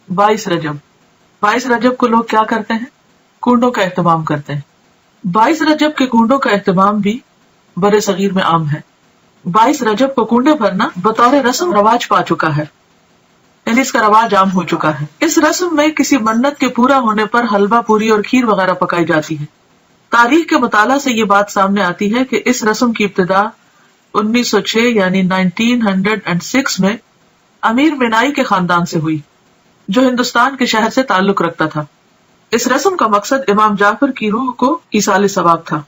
22 رجب 22 رجب کو لوگ کیا کرتے ہیں؟ کنڈوں کا اہتمام کرتے ہیں. 22 رجب کے کنڈوں کا اہتمام بھی برے صغیر میں عام ہے. 22 رجب کو کنڈے بھرنا بطور رسم رواج پا چکا ہے، یعنی اس کا رواج عام ہو چکا ہے. اس رسم میں کسی منت کے پورا ہونے پر حلوہ پوری اور کھیر وغیرہ پکائی جاتی ہے. تاریخ کے مطالعہ سے یہ بات سامنے آتی ہے کہ اس رسم کی ابتدا 1906 یعنی 1906 میں امیر مینائی کے خاندان سے ہوئی جو ہندوستان کے شہر سے تعلق رکھتا تھا. اس رسم کا مقصد امام جعفر کی روح کو ایصال ثواب تھا.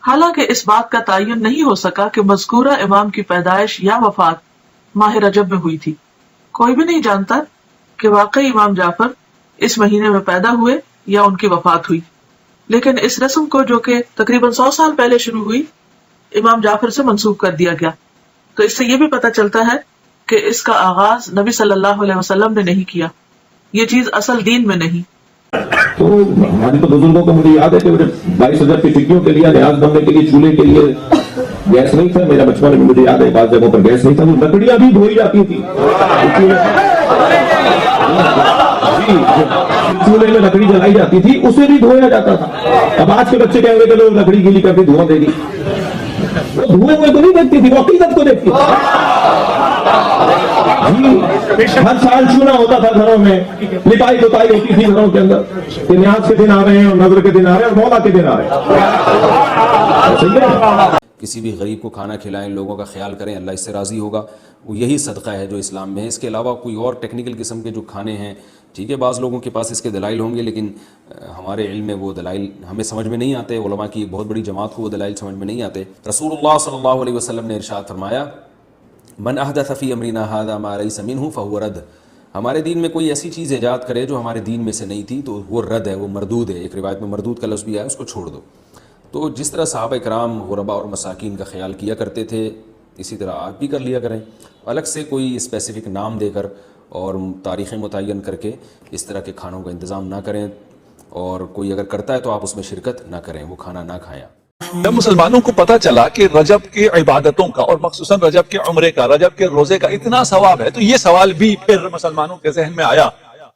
حالانکہ اس بات کا تعین نہیں ہو سکا کہ مذکورہ امام کی پیدائش یا وفات ماہ رجب میں ہوئی تھی. کوئی بھی نہیں جانتا کہ واقعی امام جعفر اس مہینے میں پیدا ہوئے یا ان کی وفات ہوئی. لیکن اس رسم کو جو کہ تقریباً 100 سال پہلے شروع ہوئی امام جعفر سے منسوب کر دیا گیا. تو اس سے یہ بھی پتہ چلتا ہے کہ اس کا آغاز نبی صلی اللہ علیہ وسلم نے نہیں کیا. یہ چیز اصل دین میں نہیں. تو ہماری تو بزرگوں کو مجھے یاد ہے کہ 22 رجب کی ٹکیوں کے لیے نیاز بننے کے لیے چولہے کے لیے گیس نہیں تھا. میرا بچپن میں مجھے یاد ہے بعض جگہوں پر گیس نہیں تھا، وہ لکڑیاں بھی دھوئی جاتی تھی. چولہے میں لکڑی جلائی جاتی تھی، اسے بھی دھویا جاتا تھا. اب آج کے بچے کہیں گے کہ لوگ لکڑی گیلی کر کے دھواں دے دی. وہ دھوئے ہوئے کو نہیں دیکھتی تھی، وہ عقیدت کو دیکھتی تھی. ہر سال چونا ہوتا تھا گھروں میں، لپائی پتائی ہوتی تھی گھروں کے اندر کہ نیاز کے دن آ رہے ہیں اور نظر کے دن آ رہے ہیں اور مولا کے دن آ رہے ہیں. کسی بھی غریب کو کھانا کھلائیں، لوگوں کا خیال کریں، اللہ اس سے راضی ہوگا. وہ یہی صدقہ ہے جو اسلام میں ہے. اس کے علاوہ کوئی اور ٹیکنیکل قسم کے جو کھانے ہیں، ٹھیک ہے بعض لوگوں کے پاس اس کے دلائل ہوں گے، لیکن ہمارے علم میں وہ دلائل ہمیں سمجھ میں نہیں آتے. علماء کی ایک بہت بڑی جماعت کو وہ دلائل سمجھ میں نہیں آتے. رسول اللہ صلی اللہ علیہ وسلم نے ارشاد فرمایا، من احدث فی امرنا ھذا ما لیس منہ فہو رد. ہمارے دین میں کوئی ایسی چیز ایجاد کرے جو ہمارے دین میں سے نہیں تھی تو وہ رد ہے، وہ مردود ہے. ایک روایت میں مردود کا لفظ بھی ہے، اس کو چھوڑ دو. تو جس طرح صحابہ کرام غرباء اور مساکین کا خیال کیا کرتے تھے، اسی طرح آپ بھی کر لیا کریں. الگ سے کوئی اسپیسیفک نام دے کر اور تاریخیں متعین کر کے اس طرح کے کھانوں کا انتظام نہ کریں، اور کوئی اگر کرتا ہے تو آپ اس میں شرکت نہ کریں، وہ کھانا نہ کھائیں. جب مسلمانوں کو پتہ چلا کہ رجب کے عبادتوں کا اور مخصوصاً رجب کے عمرے کا، رجب کے روزے کا اتنا ثواب ہے، تو یہ سوال بھی پھر مسلمانوں کے ذہن میں آیا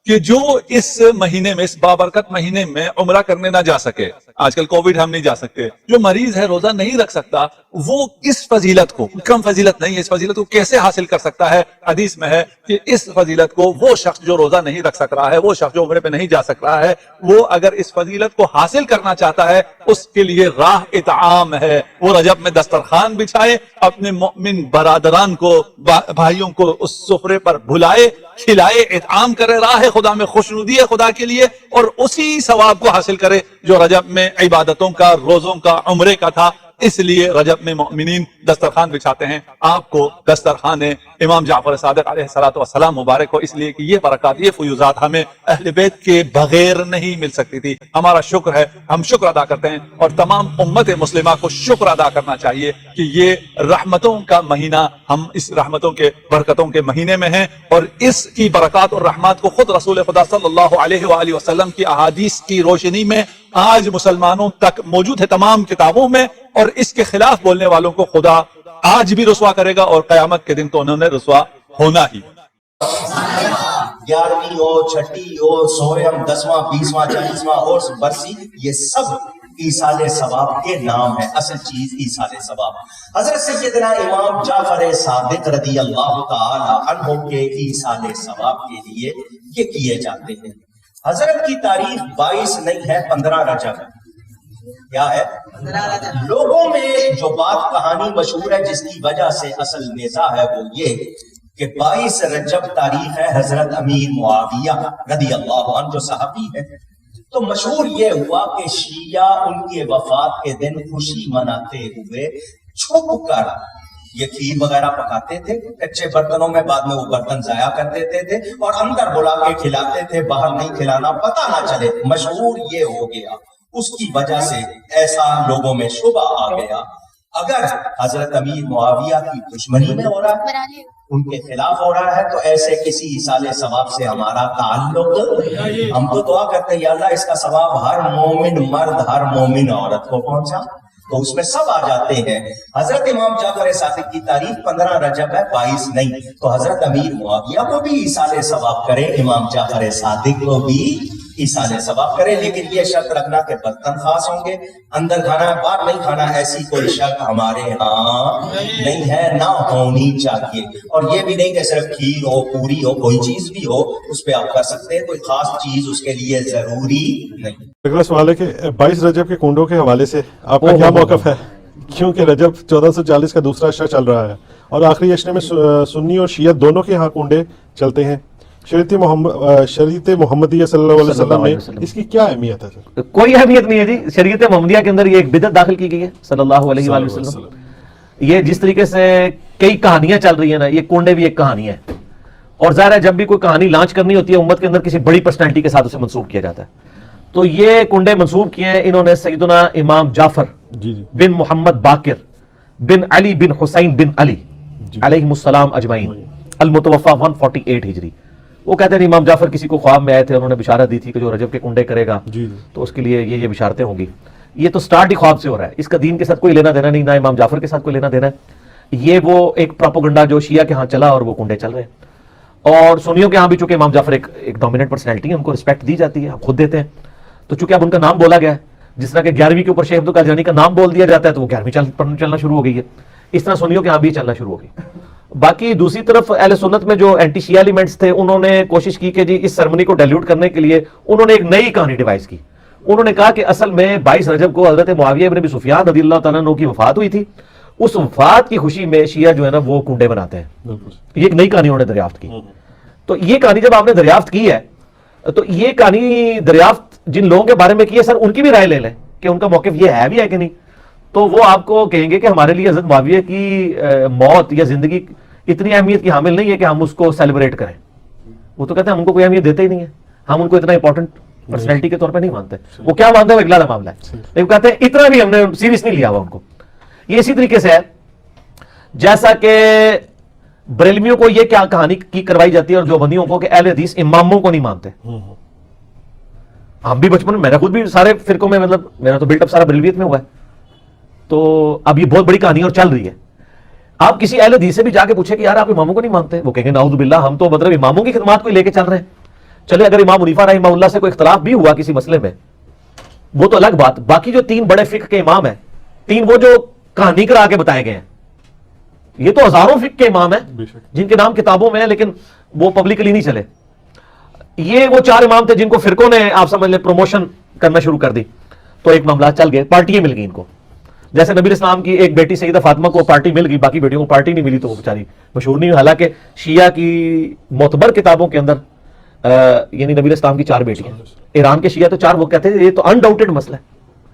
کہ جو اس مہینے میں، اس بابرکت مہینے میں عمرہ کرنے نہ جا سکے، آج کل کووڈ ہم نہیں جا سکتے، جو مریض ہے روزہ نہیں رکھ سکتا، وہ اس فضیلت کو، کم فضیلت نہیں ہے، اس فضیلت کو کیسے حاصل کر سکتا ہے؟ حدیث میں ہے کہ اس فضیلت کو وہ شخص جو روزہ نہیں رکھ سک رہا ہے، وہ شخص جو عمرے پہ نہیں جا سک رہا ہے، وہ اگر اس فضیلت کو حاصل کرنا چاہتا ہے، اس کے لیے راہ اطعام ہے. وہ رجب میں دسترخوان بچھائے، اپنے مؤمن برادران کو، بھائیوں کو اس سفرے پر بھلائے، کھلائے، اطعام کرے، راہ خدا میں خوشنودی ہے خدا کے لیے، اور اسی ثواب کو حاصل کرے جو رجب میں عبادتوں کا، روزوں کا، عمرے کا تھا. اس لیے رجب میں مؤمنین دسترخوان بچھاتے ہیں. آپ کو دسترخوان امام جعفر صادق علیہ الصلوۃ والسلام مبارک ہو، اس لیے کہ یہ برکات، یہ فیوزات ہمیں اہل بیت کے بغیر نہیں مل سکتی تھی. ہمارا شکر ہے، ہم شکر ادا کرتے ہیں، اور تمام امت مسلمہ کو شکر ادا کرنا چاہیے کہ یہ رحمتوں کا مہینہ، ہم اس رحمتوں کے، برکتوں کے مہینے میں ہیں. اور اس کی برکات اور رحمات کو خود رسول خدا صلی اللہ علیہ وآلہ وسلم کی احادیث کی روشنی میں آج مسلمانوں تک موجود ہے تمام کتابوں میں، اور اس کے خلاف بولنے والوں کو خدا آج بھی رسوا کرے گا، اور قیامت کے دن تو انہوں نے رسوا ہونا ہی. 11ویں ہو، چھٹی ہو، 100واں، 10واں، 20واں، 40واں اور برسی، یہ سب ایصال ثواب کے نام ہے. اصل چیز ایصال ثواب. حضرت سیدنا امام جعفر صادق رضی اللہ تعالی عنہ کے ایصال ثواب کے لیے یہ کیے جاتے ہیں. حضرت کی تاریخ 22 نہیں ہے، 15 رجب. کیا ہے؟ لوگوں میں جو بات کہانی مشہور ہے جس کی وجہ سے اصل نزاع ہے وہ یہ کہ 22 رجب تاریخ ہے حضرت امیر معاویہ رضی اللہ عنہ جو صحابی ہے. تو مشہور یہ ہوا کہ شیعہ ان کے وفات کے دن خوشی مناتے ہوئے چھپ کر یہ کھیر وغیرہ پکاتے تھے کچے برتنوں میں، بعد میں وہ برتن ضائع کر دیتے تھے اور اندر بلا کے کھلاتے تھے، باہر نہیں کھلانا، پتہ نہ چلے. مشہور یہ ہو گیا، اس کی وجہ سے ایسا لوگوں میں شبہ آ گیا اگر حضرت امیر معاویہ کی دشمنی میں ہو رہا ہے، ان کے خلاف ہو رہا ہے، تو ایسے کسی ایصال ثواب سے ہمارا تعلق. ہم تو دعا کرتے ہیں یا اللہ اس کا ثواب ہر مومن مرد، ہر مومن عورت کو پہنچا. تو اس میں سب آ جاتے ہیں. حضرت امام جعفر صادق کی تاریخ 15 رجب ہے، 22 نہیں. تو حضرت امیر معاویہ کو بھی ایصال ثواب کرے، امام جعفر صادق کو بھی ایصال ثواب کرے، لیکن یہ شرط رکھنا کہ برتن خاص ہوں گے، اندر کھانا ہے باہر نہیں کھانا، ایسی کوئی شرط ہمارے ہاں نہیں ہے، نہ ہونی چاہیے. اور یہ بھی نہیں کہ صرف کھیر ہو، پوری ہو، کوئی چیز بھی ہو اس پہ آپ کر سکتے ہیں، کوئی خاص چیز اس کے لیے ضروری نہیں. اگلا سوال ہے کہ 22 رجب کے کنڈوں کے حوالے سے آپ کا کیا موقف ہے؟ کیونکہ رجب 1440 کا دوسرا عشرہ چل رہا ہے اور آخری عشرے میں سنی اور شیعہ دونوں کے ہاں کنڈے چلتے ہیں. شریعت محمدیہ صلی اللہ علیہ وسلم میں اس کی کیا اہمیت ہے سر؟ کوئی اہمیت نہیں ہے جی. شریعت محمدیہ کے اندر یہ ایک بدعت داخل کی گئی ہے صلی اللہ علیہ وآلہ وسلم. یہ جس طریقے سے کئی کہانیاں چل رہی ہیں نا، یہ کنڈے بھی ایک کہانی ہے. اور ظاہر ہے جب بھی کوئی کہانی لانچ کرنی ہوتی ہے امت کے اندر کسی بڑی پرسنالٹی کے ساتھ اسے منسوب کیا جاتا ہے. تو یہ کنڈے منسوب کیے ہیں انہوں نے سیدنا امام جعفر بن محمد باقر بن علی بن حسین بن علی علیہ السلام اجمعین، المتوفى 148 ہجری. وہ کہتے ہیں امام جعفر کسی کو خواب میں آئے تھے، انہوں نے بشارت دی تھی کہ جو رجب کے کنڈے کرے گا تو اس کے لیے یہ بشارتیں ہوں گی. یہ تو سٹارٹ ہی خواب سے ہو رہا ہے، اس کا دین کے ساتھ کوئی لینا دینا نہیں، نہ امام جعفر کے ساتھ کوئی لینا دینا ہے. یہ وہ ایک پروپیگنڈا جو شیعہ کے ہاں چلا اور وہ کنڈے چل رہے ہیں. اور سنیوں کے ہاں بھی چونکہ امام جعفر ایک ڈومیننٹ پرسنالٹی ہے، ان کو رسپیکٹ دی جاتی ہے، ہم خود دیتے ہیں. تو چونکہ اب ان کا نام بولا گیا ہے، جس طرح کہ 11ویں کے اوپر شیخ عبد القادر جیلانی کا نام بول دیا جاتا ہے تو وہ 11ویں چلنا شروع ہو گئی ہے، اس طرح سنیوں کے ہاں بھی چلنا شروع ہو گئی. باقی دوسری طرف اہل سنت میں جو اینٹی شیعہ ایلیمنٹس تھے انہوں نے کوشش کی کہ جی اس سرمنی کو ڈیلیوٹ کرنے کے لیے انہوں نے ایک نئی کہانی ڈیوائز کی. انہوں نے کہا کہ اصل میں 22 رجب کو حضرت معاویہ ابن ابی سفیان رضی اللہ تعالیٰ عنہ کی وفات ہوئی تھی، اس وفات کی خوشی میں شیعہ جو ہے نا وہ کنڈے بناتے ہیں. یہ ایک نئی کہانی انہوں نے دریافت کی. تو یہ کہانی جب آپ نے دریافت کی ہے تو یہ کہانی دریافت جن لوگوں کے بارے میں کی ہے سر ان کی بھی رائے لے لیں کہ ان کا موقف یہ ہے بھی ہے کہ نہیں. تو وہ آپ کو کہیں گے کہ ہمارے لیے حضرت معاویہ کی موت یا زندگی اتنی اہمیت کی حامل نہیں ہے کہ ہم اس کو سیلیبریٹ کریں. وہ تو کہتے ہیں ہم ان کو کوئی اہمیت دیتے ہی نہیں ہے، ہم ان کو اتنا امپورٹنٹ پرسنالٹی کے طور پہ نہیں مانتے. وہ کیا مانتے ہیں وہ اگلا معاملہ ہے، لیکن کہتے ہیں اتنا بھی ہم نے سیریس نہیں لیا ہوا ان کو. یہ اسی طریقے سے ہے جیسا کہ بریلویوں کو یہ کیا کہانی کی کروائی جاتی ہے اور جو بندیوں کو کہ اہل حدیث اماموں کو نہیں مانتے. ہم بھی بچپن میں، میرا خود بھی سارے فرقوں میں، مطلب میرا تو بلٹ اپ سارا بریلویت میں ہوا ہے. تو اب یہ بہت بڑی کہانی اور چل رہی ہے. آپ کسی اہل حدیث سے بھی جا کے پوچھے کہ یار آپ اماموں کو نہیں مانتے، وہ کہیں گے نعوذ باللہ ہم تو مطلب اماموں کی خدمات کو لے کے چل رہے ہیں. چلے اگر امام حنیفہ رحمہ اللہ سے کوئی اختلاف بھی ہوا کسی مسئلے میں وہ تو الگ بات. باقی جو 3 بڑے فقہ کے امام ہیں، 3 وہ جو کہانی کرا کے بتائے گئے ہیں، یہ تو ہزاروں فقہ کے امام ہیں جن کے نام کتابوں میں ہیں لیکن وہ پبلکلی نہیں چلے. یہ وہ 4 امام تھے جن کو فرقوں نے آپ سمجھ لیں پروموشن کرنا شروع کر دی تو ایک معاملہ چل گئے، پارٹیاں مل گئی ان کو. جیسے نبی اسلام کی ایک بیٹی سیدہ فاطمہ کو پارٹی مل گئی، باقی بیٹیوں کو پارٹی نہیں ملی تو وہ بیچاری مشہور نہیں ہوئی. حالانکہ شیعہ کی معتبر کتابوں کے اندر یعنی نبی اسلام کی 4 بیٹیاں، ایران کے شیعہ تو 4 وہ کہتے ہیں یہ تو انڈاؤٹڈ مسئلہ ہے.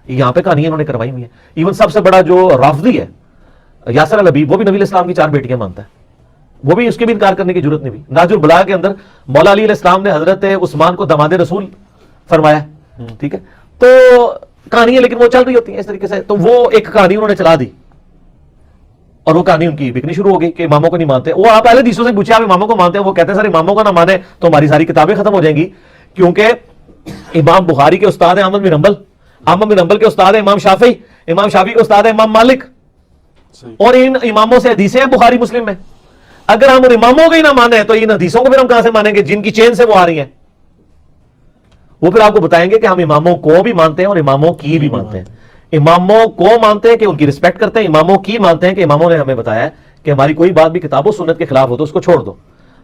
یہاں پہ کہانیاں انہوں نے کروائی ہوئی ہیں. ایون سب سے بڑا جو رافضی ہے یاسر الحبیب وہ بھی نبی اسلام کی 4 بیٹیاں مانتا ہے، وہ بھی اس کے بھی انکار کرنے کی ضرورت نہیں بھی. ناج البلاغہ کے اندر مولا علی علیہ السلام نے حضرت عثمان کو داماد رسول فرمایا. ٹھیک ہے، تو کہانیاں لیکن وہ چل رہی ہوتی ہیں اس طریقے سے. تو وہ ایک کہانی انہوں نے چلا دی اور وہ کہانی ان کی بکنی شروع ہو گئی کہ اماموں کو نہیں مانتے. وہ آپ اہل حدیثوں سے پوچھے آپ اماموں کو مانتے ہیں، وہ کہتے ہیں سر اماموں کا نہ مانے تو ہماری ساری کتابیں ختم ہو جائیں گی، کیونکہ امام بخاری کے استاد ہیں احمد بن حنبل، احمد بن حنبل کے استاد ہیں امام شافعی، امام شافعی کے استاد ہیں امام مالک، اور ان اماموں سے حدیثیں ہیں بخاری مسلم میں. اگر ہم ان اماموں کو ہی نہ مانیں تو ان حدیثوں کو پھر ہم کہاں سے مانیں گے جن کی چین سے وہ آ رہی ہیں. وہ پھر آپ کو بتائیں گے کہ ہم اماموں کو بھی مانتے ہیں اور اماموں کی بھی مانتے ہیں. اماموں کو مانتے ہیں کہ ان کی رسپیکٹ کرتے ہیں، اماموں کی مانتے ہیں کہ اماموں نے ہمیں بتایا ہے کہ ہماری کوئی بات بھی کتاب و سنت کے خلاف ہو تو اس کو چھوڑ دو.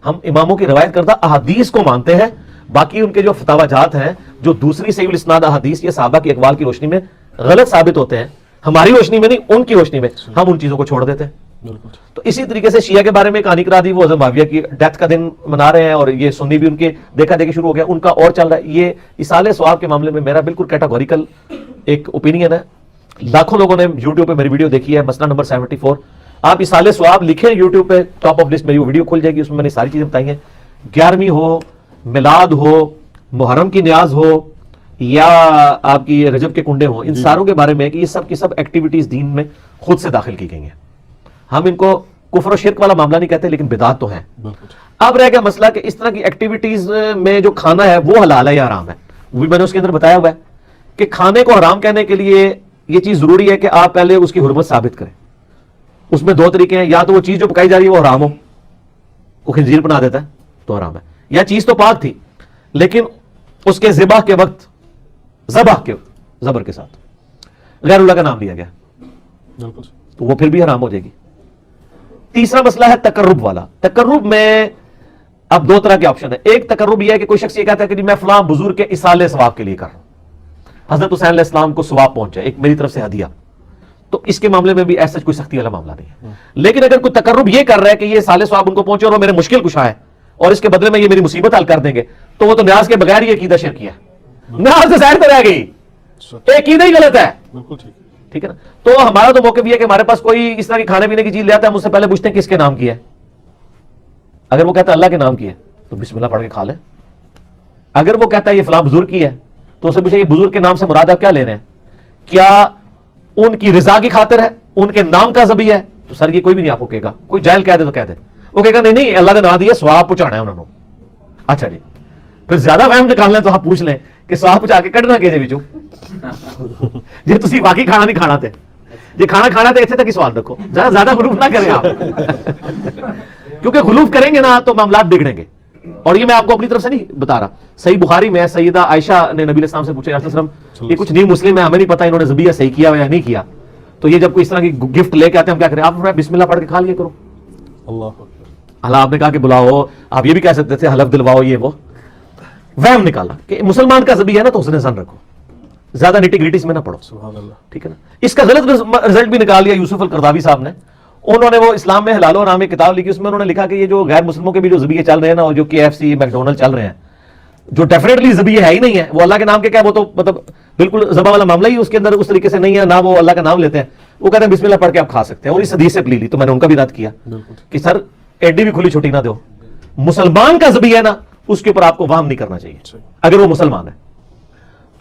ہم اماموں کی روایت کردہ احادیث کو مانتے ہیں، باقی ان کے جو فتاوی جات ہیں جو دوسری صحیح الاسناد احادیث یا صحابہ کی اقوال کی روشنی میں غلط ثابت ہوتے ہیں، ہماری روشنی میں نہیں ان کی روشنی میں، ہم ان چیزوں کو چھوڑ دیتے ہیں. تو اسی طریقے سے شیعہ کے بارے میں کہانی کرا دی، وہ حضرت معاویہ کی ڈیتھ کا دن منا رہے ہیں اور یہ سنی بھی ان کے دیکھا دیکھی شروع ہو گیا، ان کا اور چل رہا ہے. یہ اصالہ ثواب کے معاملے میں میرا بالکل کیٹاگوریکل ایک اوپینین ہے. لاکھوں لوگوں نے یوٹیوب پہ میری ویڈیو دیکھی ہے، مسئلہ نمبر 74. آپ اصالہ ثواب لکھیں یوٹیوب پہ، ٹاپ آف لسٹ میری وہ ویڈیو کھل جائے گی، اس میں میں نے ساری چیزیں بتائی ہیں. 11ویں ہو، میلاد ہو، محرم کی نیاز ہو یا آپ کی رجب کے کنڈے ہوں، ان ساروں کے بارے میں کہ یہ سب کی سب ایکٹیویٹیز دین میں خود سے داخل کی گئی ہیں. ہم ان کو کفر و شرک والا معاملہ نہیں کہتے لیکن بدعت تو ہے. اب رہ گیا مسئلہ کہ اس طرح کی ایکٹیویٹیز میں جو کھانا ہے وہ حلال ہے یا حرام ہے. وہ بھی میں نے اس کے اندر بتایا ہوا ہے کہ کھانے کو حرام کہنے کے لیے یہ چیز ضروری ہے کہ آپ پہلے اس کی حرمت ثابت کریں. اس میں دو طریقے ہیں، یا تو وہ چیز جو پکائی جا رہی ہے وہ حرام ہو، وہ خنزیر بنا دیتا ہے تو حرام ہے، یا چیز تو پاک تھی لیکن اس کے ذبح کے وقت زبر کے ساتھ غیر اللہ کا نام لیا گیا بالکل تو وہ پھر بھی حرام ہو جائے گی. تیسرا مسئلہ ہے تقرب والا. تقرب میں اب دو طرح کے آپشن ہے. ایک تقرب یہ ہے کہ کوئی شخص یہ کہتا ہے کہ میں فلاں بزرگ کے اصالے ثواب کے لیے کر رہا ہوں، حضرت حسین علیہ السلام کو ثواب پہنچا ایک میری طرف سے ہدیہ، تو اس کے معاملے میں بھی ایسا کوئی سختی والا معاملہ نہیں ہے. لیکن اگر کوئی تقرب یہ کر رہا ہے کہ یہ صالح ثواب ان کو پہنچے اور وہ میرے مشکل کشا ہے اور اس کے بدلے میں یہ میری مصیبت حل کر دیں گے، تو وہ تو نیاز کے بغیر ہی عقیدہ شرک ہے، نیاز سے سائڈ پہ رہ گئی، عقیدہ ہی غلط ہے. بالکل ٹھیک ہے نا. تو ہمارا تو موقع بھی ہے کہ ہمارے پاس کوئی اس طرح کی کھانے پینے کی چیز لے آتا ہے، ہم اس سے پہلے پوچھتے ہیں کس کے نام کی ہے. اگر وہ کہتا ہے اللہ کے نام کی ہے تو بسم اللہ پڑھ کے کھا لیں. اگر وہ کہتا ہے یہ فلاں بزرگ کی ہے تو اسے پوچھے یہ بزرگ کے نام سے مراد آپ کیا لے رہے ہیں؟ کیا ان کی رضا کی خاطر ہے، ان کے نام کا ذبیحہ ہے؟ تو سر یہ کوئی بھی نہیں آپ کو کہے گا. کوئی جاہل کہہ دے تو کہہ دے، وہ کہے گا نہیں اللہ نے نام دیا ثواب پہنچانا ہے انہوں نے. اچھا جی، پھر زیادہ وہم نکالنا ہے تو آپ پوچھ لیں کہ ثواب پہنچا کے کڈنا کہے وچوں جی تسی واقعی کھانا نہیں کھانا تے جی کھانا تے اتنے تک ہی سوال رکھو، زیادہ غلوف نہ کریں آپ کیونکہ غلوف کریں گے نا تو معاملات بگڑیں گے. اور یہ میں آپ کو اپنی طرف سے نہیں بتا رہا، صحیح بخاری میں سیدہ عائشہ نے نبی علیہ السلام سے پوچھا، رسول اللہ یہ کچھ نیو مسلم ہے، ہمیں نہیں پتا انہوں نے ذبیحہ صحیح کیا یا نہیں کیا، تو یہ جب کوئی اس طرح کی گفٹ لے کے آتے ہیں ہم کیا کریں؟ آپ بسم اللہ پڑھ کے کھا لیا کرو. اللہ آپ نے کہا کہ بلاؤ، آپ یہ بھی کہہ سکتے تھے حلف دلواؤ، یہ وہ وہم نکالا کہ مسلمان کا ذبیحہ ہے نا تو حسن ظن رکھو، زیادہ نیٹی گریٹیز میں نہ پڑھو. سبحان اللہ. ٹھیک ہے نا. اس کا غلط رزلٹ بھی نکال لیا یوسف القرضاوی صاحب نے. انہوں نے وہ اسلام میں حلال و حرام ایک کتاب لکھی، اس میں انہوں نے لکھا کہ یہ جو غیر مسلموں کے بھی جو ذبیحے چل رہے ہیں نا، اور جو KFC میکڈونلڈ چل رہے ہیں، جو ڈیفینیٹلی ذبیحے ہے ہی نہیں ہے، وہ اللہ کے نام کے کیا، وہ تو مطلب بالکل ذبح والا معاملہ ہی اس کے اندر اس طریقے سے نہیں ہے، نہ وہ اللہ کا نام لیتے ہیں. وہ کہتے ہیں بسم اللہ پڑھ کے آپ کھا سکتے ہیں، اور اس حدیث سے لی تو میں نے ان کا بھی رد کیا کہ سر ایڈی بھی کھلی چھٹی نہ دو. مسلمان کا ذبیحہ ہے نا اس کے اوپر آپ کو وہم نہیں کرنا چاہیے اگر وہ مسلمان ہے.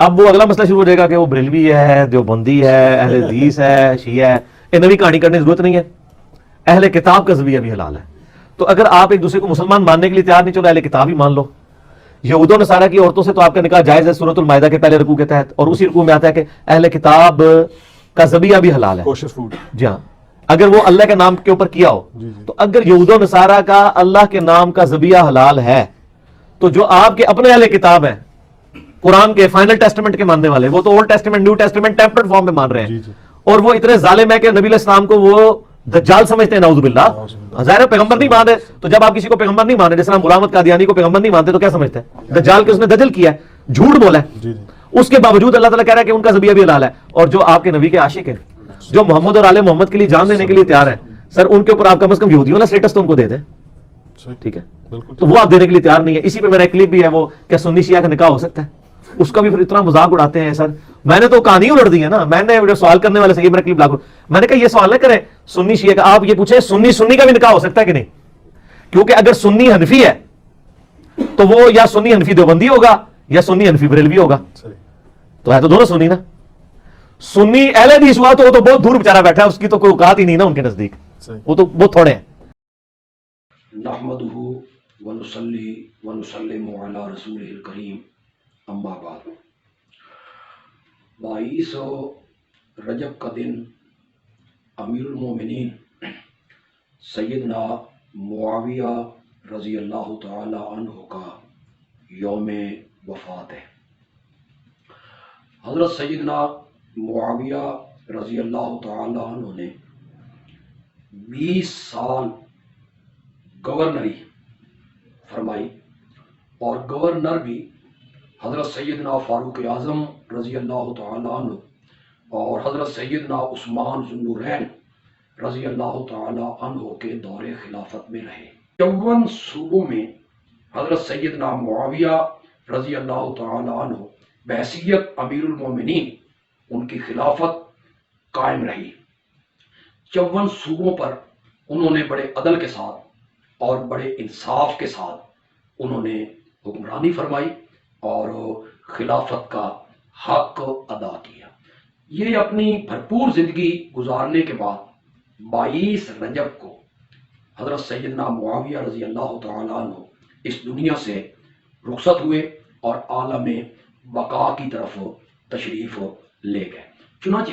اب وہ اگلا مسئلہ شروع ہو جائے گا کہ وہ بریلوی ہے، دیوبندی ہے، اہل حدیث ہے، شیعہ ہے، یہ نئی کہانی کرنے کی ضرورت نہیں ہے. اہل کتاب کا ذبیحہ بھی حلال ہے. تو اگر آپ ایک دوسرے کو مسلمان ماننے کے لیے تیار نہیں، چلو اہل کتاب ہی مان لو. یہود و نصارہ کی عورتوں سے تو آپ کا نکاح جائز ہے سورۃ المائدہ کے پہلے رکوع کے تحت، اور اسی رکوع میں آتا ہے کہ اہل کتاب کا ذبیحہ بھی حلال ہے. کوشر فوڈ. جی ہاں، اگر وہ اللہ کے نام کے اوپر کیا ہو. تو اگر یہود و نصارہ کا اللہ کے نام کا ذبیحہ حلال ہے تو جو آپ کے اپنے اہل کتاب ہیں، قرآن کے فائنل ٹیسٹمنٹ کے ماننے والے، وہ تو old testament new testament tempered form میں مان رہے ہیں، اور وہ اتنے ظالم ہے کہ نبی علیہ السلام کو وہ دجال سمجھتے ہیں، نعوذ باللہ. ظاہر پیغمبر نہیں مانتے، تو جب آپ کسی کو پیغمبر نہیں مانتے، جیسے غلام احمد قادیانی کو پیغمبر نہیں مانتے، تو کیا سمجھتے ہیں؟ دجال کے اس نے دجل کیا ہے، جھوٹ بولا ہے. اس کے باوجود اللہ تعالیٰ کہہ رہا ہے کہ ان کا ذبیحہ بھی حلال ہے. اور جو آپ کے نبی کے عاشق ہیں، جو محمد اور آل محمد کے لیے جان دینے کے لیے تیار ہیں، سر ان کے اوپر آپ کم از کم یہودیوں نا اسٹیٹس تو ان کو دے دیں. ٹھیک ہے، تو وہ آپ دینے کے لیے تیار نہیں ہے. اسی پہ میرا ایک کلپ بھی ہے، وہ کیا سنی شیعہ کا نکاح ہو سکتا ہے، اس کا بھی پھر اتنا مذاق اڑاتے ہیں. سر میں نے تو کہانی الٹ دی ہے نا، میں نے سوال کرنے والے سے یہ میرا کلپ لاگو، میں نے کہا یہ سوال نہ کریں سنی شیعہ کا، آپ یہ پوچھیں سنی کا بھی نکاح ہو سکتا ہے کہ نہیں. کیونکہ اگر سنی حنفی ہے تو وہ یا سنی حنفی دیوبندی ہوگا یا سنی حنفی بریلوی ہوگا، تو ہے تو دونوں سنی نا. سنی اہل حدیث ہوا تو وہ تو بہت دور بیچارہ بیٹھا ہے، اس کی تو کوئی اوقات ہی نہیں نا ان کے نزدیک، وہ تو بہت تھوڑے ہیں. نحمده ونصلي ونسلم على رسوله الكريم اما بعد. 22 رجب کا دن امیر المومنین سیدنا معاویہ رضی اللہ تعالی عنہ کا یوم وفات ہے. حضرت سیدنا معاویہ رضی اللہ تعالی عنہ نے 20 سال گورنری فرمائی، اور گورنر بھی حضرت سیدنا فاروق اعظم رضی اللہ تعالی عنہ اور حضرت سیدنا عثمان ذو النورین رضی اللہ تعالی عنہ کے دور خلافت میں رہے. 54 صوبوں میں حضرت سیدنا معاویہ رضی اللہ تعالی عنہ بحیثیت امیر المومنین ان کی خلافت قائم رہی. 54 صوبوں پر انہوں نے بڑے عدل کے ساتھ اور بڑے انصاف کے ساتھ انہوں نے حکمرانی فرمائی اور خلافت کا حق ادا کیا. یہ اپنی بھرپور زندگی گزارنے کے بعد 22 رجب کو حضرت سیدنا معاویہ رضی اللہ تعالیٰ عنہ اس دنیا سے رخصت ہوئے اور عالم بقا کی طرف تشریف لے گئے. چنانچہ